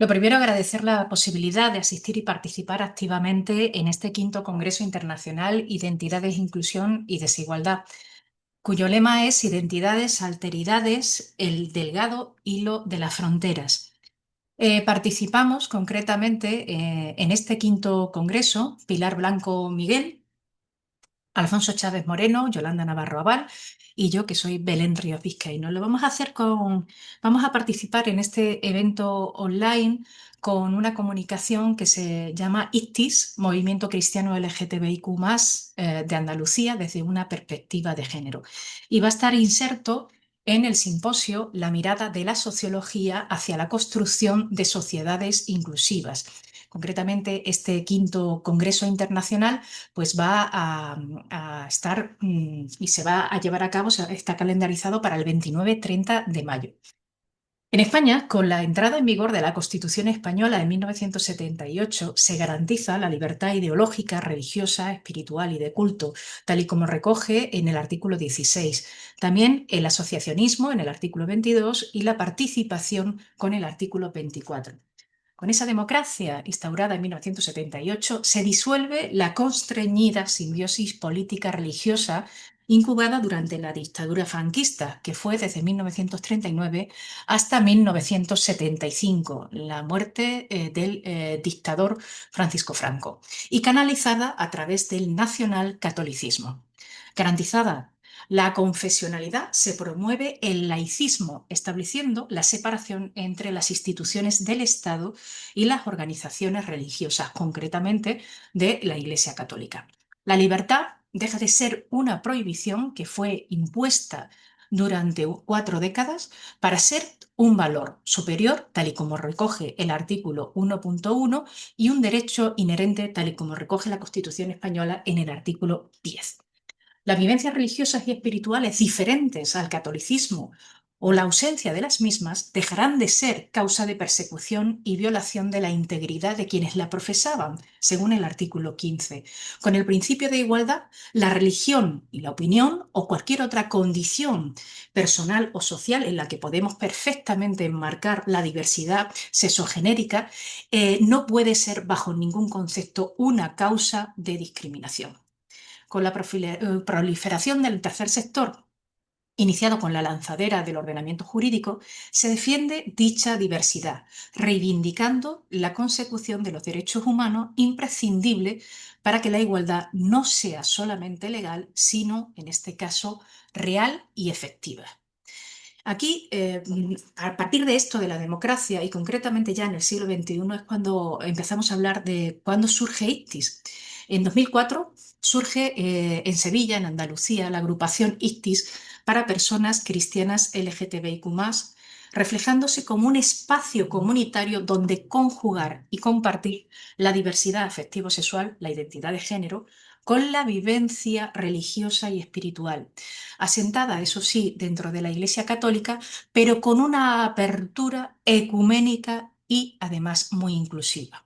Lo primero, agradecer la posibilidad de asistir y participar activamente en este quinto Congreso Internacional Identidades, Inclusión y Desigualdad, cuyo lema es Identidades, Alteridades, el delgado hilo de las fronteras. Participamos concretamente en este quinto Congreso Pilar Blanco Miguel, Alfonso Chávez Moreno, Yolanda Navarro Abal y yo, que soy Belén Ríos Vizcaíno. Vamos a participar en este evento online con una comunicación que se llama ICTIS, Movimiento Cristiano LGTBIQ+, de Andalucía, desde una perspectiva de género. Y va a estar inserto en el simposio La mirada de la sociología hacia la construcción de sociedades inclusivas. Concretamente, este quinto Congreso Internacional pues va a estar y se va a llevar a cabo, está calendarizado para el 29-30 de mayo. En España, con la entrada en vigor de la Constitución española en 1978, se garantiza la libertad ideológica, religiosa, espiritual y de culto, tal y como recoge en el artículo 16. También el asociacionismo en el artículo 22 y la participación con el artículo 24. Con esa democracia instaurada en 1978 se disuelve la constreñida simbiosis política religiosa incubada durante la dictadura franquista, que fue desde 1939 hasta 1975, la muerte del dictador Francisco Franco, y canalizada a través del nacionalcatolicismo. Garantizada la confesionalidad, se promueve el laicismo, estableciendo la separación entre las instituciones del Estado y las organizaciones religiosas, concretamente de la Iglesia Católica. La libertad deja de ser una prohibición que fue impuesta durante 4 décadas para ser un valor superior, tal y como recoge el artículo 1.1, y un derecho inherente, tal y como recoge la Constitución española en el artículo 10. Las vivencias religiosas y espirituales diferentes al catolicismo o la ausencia de las mismas dejarán de ser causa de persecución y violación de la integridad de quienes la profesaban, según el artículo 15. Con el principio de igualdad, la religión y la opinión o cualquier otra condición personal o social en la que podemos perfectamente enmarcar la diversidad sexogenérica no puede ser bajo ningún concepto una causa de discriminación. Con la proliferación del tercer sector, iniciado con la lanzadera del ordenamiento jurídico, se defiende dicha diversidad, reivindicando la consecución de los derechos humanos imprescindible para que la igualdad no sea solamente legal, sino, en este caso, real y efectiva. Aquí, a partir de esto de la democracia, y concretamente ya en el siglo XXI, es cuando empezamos a hablar de cuándo surge ICTIS. En 2004 surge en Sevilla, en Andalucía, la agrupación ICTIS para personas cristianas LGTBIQ+, reflejándose como un espacio comunitario donde conjugar y compartir la diversidad afectivo-sexual, la identidad de género, con la vivencia religiosa y espiritual, asentada, eso sí, dentro de la Iglesia Católica, pero con una apertura ecuménica y además muy inclusiva.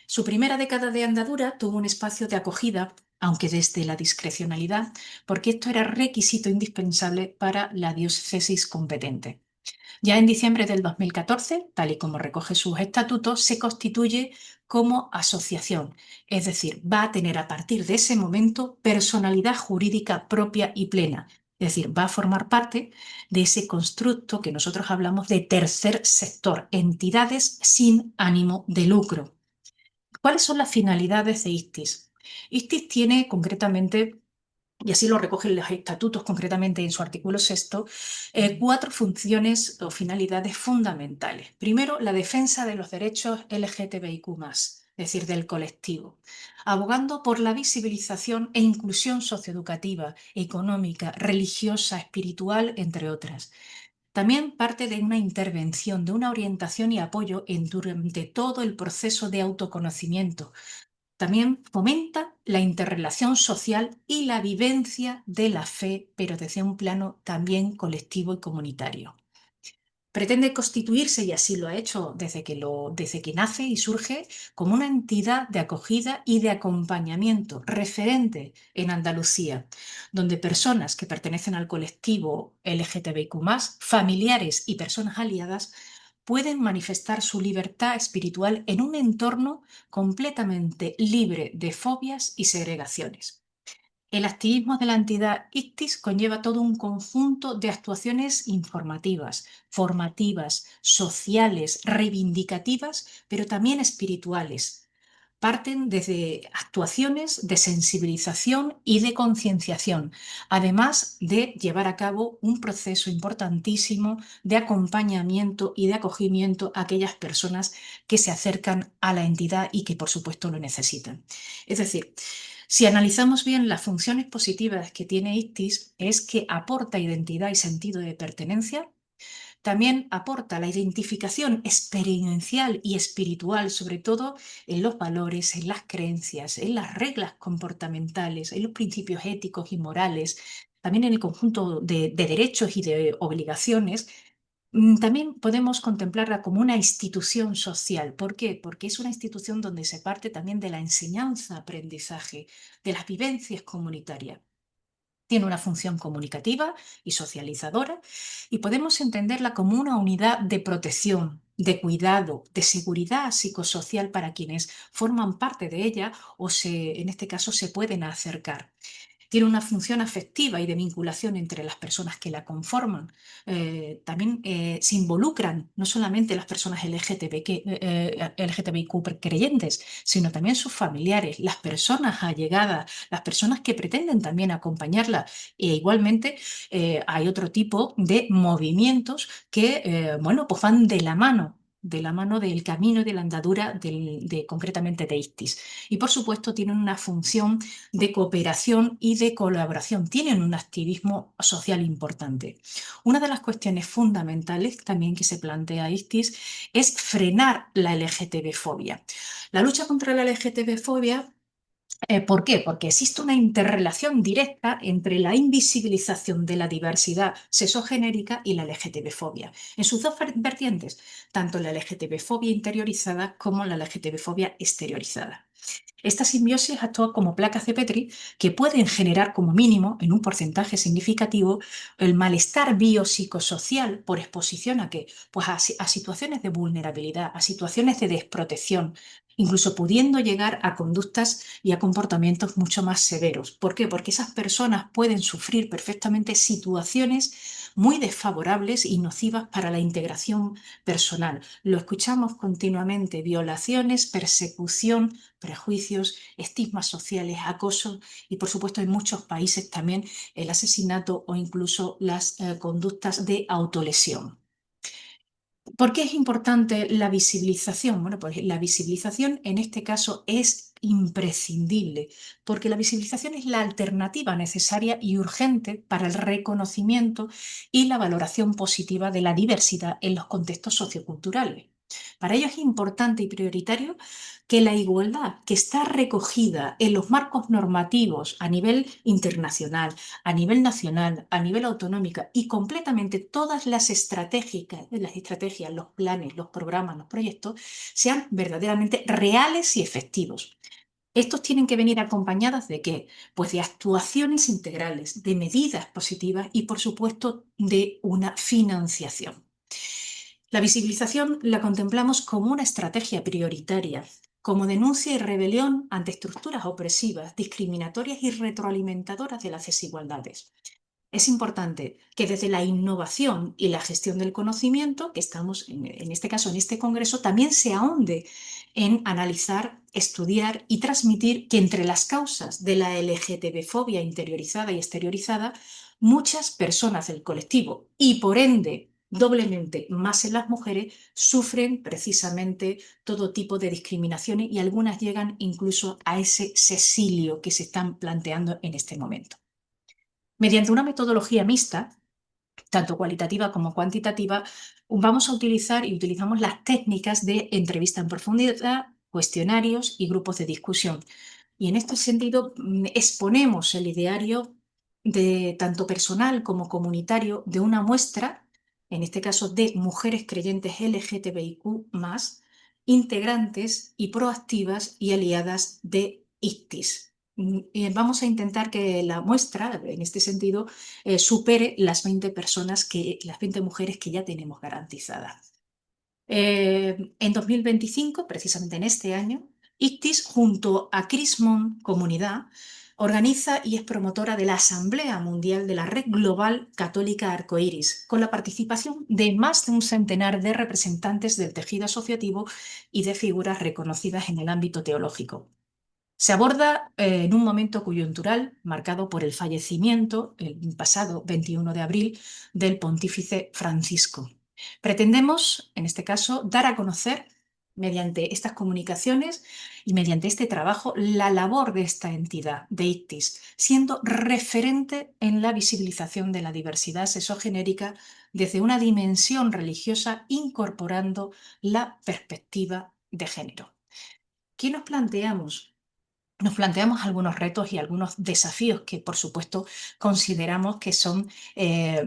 Su primera década de andadura tuvo un espacio de acogida, aunque desde la discrecionalidad, porque esto era requisito indispensable para la diócesis competente. Ya en diciembre del 2014, tal y como recoge sus estatutos, se constituye como asociación, es decir, va a tener a partir de ese momento personalidad jurídica propia y plena, es decir, va a formar parte de ese constructo que nosotros hablamos de tercer sector, entidades sin ánimo de lucro. ¿Cuáles son las finalidades de ICTIS? ICTIS tiene concretamente, y así lo recogen los estatutos concretamente en su artículo sexto, 4 funciones o finalidades fundamentales. Primero, la defensa de los derechos LGTBIQ+, es decir, del colectivo, abogando por la visibilización e inclusión socioeducativa, económica, religiosa, espiritual, entre otras. También parte de una intervención, de una orientación y apoyo durante todo el proceso de autoconocimiento. También fomenta la interrelación social y la vivencia de la fe, pero desde un plano también colectivo y comunitario. Pretende constituirse, y así lo ha hecho desde que nace y surge, como una entidad de acogida y de acompañamiento referente en Andalucía, donde personas que pertenecen al colectivo LGTBIQ+, familiares y personas aliadas, pueden manifestar su libertad espiritual en un entorno completamente libre de fobias y segregaciones. El activismo de la entidad ICTIS conlleva todo un conjunto de actuaciones informativas, formativas, sociales, reivindicativas, pero también espirituales. Parten desde actuaciones de sensibilización y de concienciación, además de llevar a cabo un proceso importantísimo de acompañamiento y de acogimiento a aquellas personas que se acercan a la entidad y que por supuesto lo necesitan. Es decir, si analizamos bien las funciones positivas que tiene ICTIS, es que aporta identidad y sentido de pertenencia. También aporta la identificación experiencial y espiritual, sobre todo en los valores, en las creencias, en las reglas comportamentales, en los principios éticos y morales, también en el conjunto de derechos y de obligaciones. También podemos contemplarla como una institución social. ¿Por qué? Porque es una institución donde se parte también de la enseñanza-aprendizaje, de las vivencias comunitarias. Tiene una función comunicativa y socializadora y podemos entenderla como una unidad de protección, de cuidado, de seguridad psicosocial para quienes forman parte de ella o en este caso se pueden acercar. Tiene una función afectiva y de vinculación entre las personas que la conforman. También se involucran no solamente las personas LGTBIQ creyentes, sino también sus familiares, las personas allegadas, las personas que pretenden también acompañarla. E igualmente hay otro tipo de movimientos que, bueno, pues van de la mano del camino y de la andadura concretamente de ICTIS. Y por supuesto tienen una función de cooperación y de colaboración, tienen un activismo social importante. Una de las cuestiones fundamentales también que se plantea ICTIS es frenar la LGTB-fobia. La lucha contra la LGTB-fobia. ¿Por qué? Porque existe una interrelación directa entre la invisibilización de la diversidad sexogenérica y la LGTB-fobia, en sus dos vertientes, tanto la LGTB-fobia interiorizada como la LGTB-fobia exteriorizada. Esta simbiosis actúa como placas de Petri que pueden generar como mínimo, en un porcentaje significativo, el malestar biopsicosocial por exposición a qué? Pues a situaciones de vulnerabilidad, a situaciones de desprotección, incluso pudiendo llegar a conductas y a comportamientos mucho más severos. ¿Por qué? Porque esas personas pueden sufrir perfectamente situaciones muy desfavorables y nocivas para la integración personal. Lo escuchamos continuamente: violaciones, persecución, prejuicios, estigmas sociales, acoso y, por supuesto, en muchos países también el asesinato o incluso las conductas de autolesión. ¿Por qué es importante la visibilización? Bueno, pues la visibilización en este caso es imprescindible, porque la visibilización es la alternativa necesaria y urgente para el reconocimiento y la valoración positiva de la diversidad en los contextos socioculturales. Para ello es importante y prioritario que la igualdad que está recogida en los marcos normativos a nivel internacional, a nivel nacional, a nivel autonómico y completamente todas las estrategias, los planes, los programas, los proyectos sean verdaderamente reales y efectivos. Estos tienen que venir acompañados ¿de qué? Pues de actuaciones integrales, de medidas positivas y, por supuesto, de una financiación. La visibilización la contemplamos como una estrategia prioritaria, como denuncia y rebelión ante estructuras opresivas, discriminatorias y retroalimentadoras de las desigualdades. Es importante que desde la innovación y la gestión del conocimiento, que estamos en este caso en este congreso, también se ahonde en analizar, estudiar y transmitir que entre las causas de la LGTB-fobia interiorizada y exteriorizada, muchas personas del colectivo y por ende doblemente más en las mujeres sufren precisamente todo tipo de discriminaciones y algunas llegan incluso a ese sexilio que se están planteando en este momento. Mediante una metodología mixta, tanto cualitativa como cuantitativa, vamos a utilizar y utilizamos las técnicas de entrevista en profundidad, cuestionarios y grupos de discusión. Y en este sentido, exponemos el ideario de tanto personal como comunitario de una muestra, en este caso de mujeres creyentes LGTBIQ+, integrantes y proactivas y aliadas de ICTIS. Vamos a intentar que la muestra, en este sentido, supere las 20 personas las 20 mujeres que ya tenemos garantizadas. En 2025, precisamente en este año, ICTIS, junto a Crismon Comunidad, organiza y es promotora de la Asamblea Mundial de la Red Global Católica Arcoíris, con la participación de más de un centenar de representantes del tejido asociativo y de figuras reconocidas en el ámbito teológico. Se aborda en un momento coyuntural marcado por el fallecimiento, el pasado 21 de abril, del pontífice Francisco. Pretendemos, en este caso, dar a conocer, mediante estas comunicaciones y mediante este trabajo, la labor de esta entidad, de ICTIS, siendo referente en la visibilización de la diversidad sexogenérica desde una dimensión religiosa, incorporando la perspectiva de género. ¿Qué nos planteamos? Nos planteamos algunos retos y algunos desafíos que, por supuesto, consideramos que son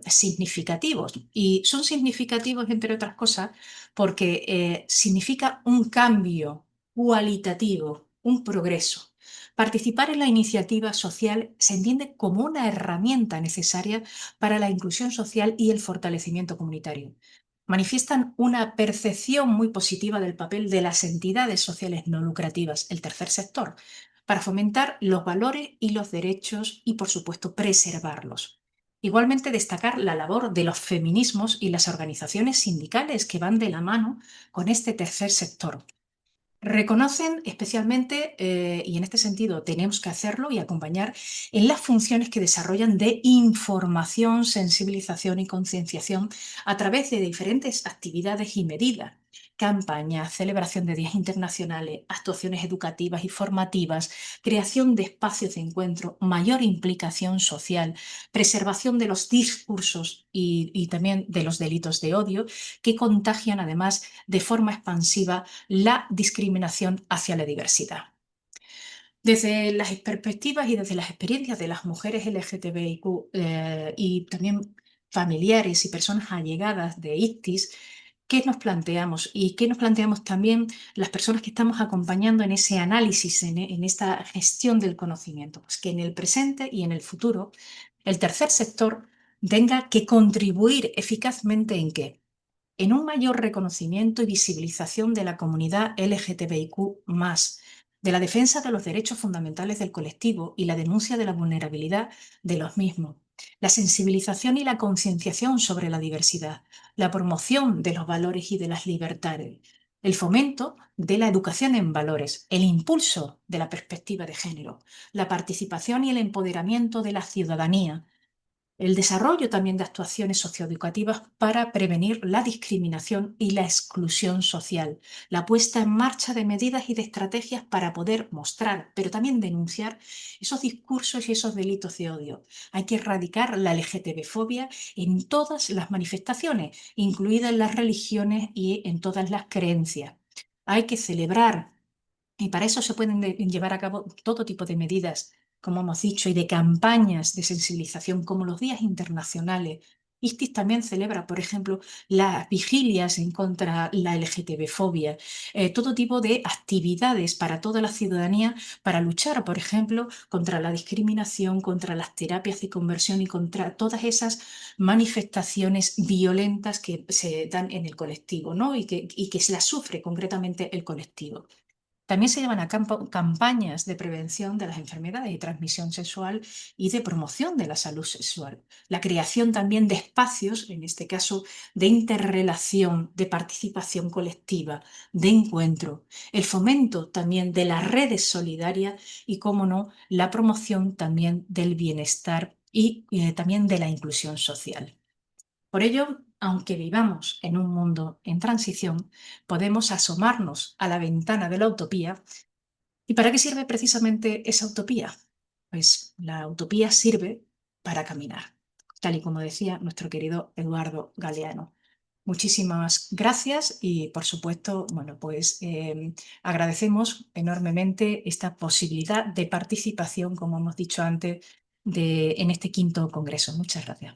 significativos. Y son significativos, entre otras cosas, porque significa un cambio cualitativo, un progreso. Participar en la iniciativa social se entiende como una herramienta necesaria para la inclusión social y el fortalecimiento comunitario. Manifiestan una percepción muy positiva del papel de las entidades sociales no lucrativas, el tercer sector, para fomentar los valores y los derechos y, por supuesto, preservarlos. Igualmente, destacar la labor de los feminismos y las organizaciones sindicales que van de la mano con este tercer sector. Reconocen especialmente, y en este sentido tenemos que hacerlo y acompañar, en las funciones que desarrollan de información, sensibilización y concienciación a través de diferentes actividades y medidas, campañas, celebración de días internacionales, actuaciones educativas y formativas, creación de espacios de encuentro, mayor implicación social, preservación de los discursos y también de los delitos de odio que contagian además de forma expansiva la discriminación hacia la diversidad. Desde las perspectivas y desde las experiencias de las mujeres LGTBIQ y también familiares y personas allegadas de ICTIS, ¿qué nos planteamos? Y qué nos planteamos también las personas que estamos acompañando en ese análisis, en esta gestión del conocimiento. Pues que en el presente y en el futuro el tercer sector tenga que contribuir eficazmente ¿en qué? En un mayor reconocimiento y visibilización de la comunidad LGTBIQ+, de la defensa de los derechos fundamentales del colectivo y la denuncia de la vulnerabilidad de los mismos, la sensibilización y la concienciación sobre la diversidad, la promoción de los valores y de las libertades, el fomento de la educación en valores, el impulso de la perspectiva de género, la participación y el empoderamiento de la ciudadanía, el desarrollo también de actuaciones socioeducativas para prevenir la discriminación y la exclusión social, la puesta en marcha de medidas y de estrategias para poder mostrar, pero también denunciar esos discursos y esos delitos de odio. Hay que erradicar la LGTB-fobia en todas las manifestaciones, incluidas las religiones y en todas las creencias. Hay que celebrar y para eso se pueden llevar a cabo todo tipo de medidas, como hemos dicho, y de campañas de sensibilización, como los días internacionales. ISTIS también celebra, por ejemplo, las vigilias en contra la LGTB-fobia, todo tipo de actividades para toda la ciudadanía para luchar, por ejemplo, contra la discriminación, contra las terapias de conversión y contra todas esas manifestaciones violentas que se dan en el colectivo, ¿no? y que se las sufre concretamente el colectivo. También se llevan a cabo campañas de prevención de las enfermedades de transmisión sexual y de promoción de la salud sexual. La creación también de espacios, en este caso, de interrelación, de participación colectiva, de encuentro. El fomento también de las redes solidarias y, cómo no, la promoción también del bienestar y también de la inclusión social. Por ello, aunque vivamos en un mundo en transición, podemos asomarnos a la ventana de la utopía. ¿Y para qué sirve precisamente esa utopía? Pues la utopía sirve para caminar, tal y como decía nuestro querido Eduardo Galeano. Muchísimas gracias y, por supuesto, bueno, pues agradecemos enormemente esta posibilidad de participación, como hemos dicho antes, en este quinto congreso. Muchas gracias.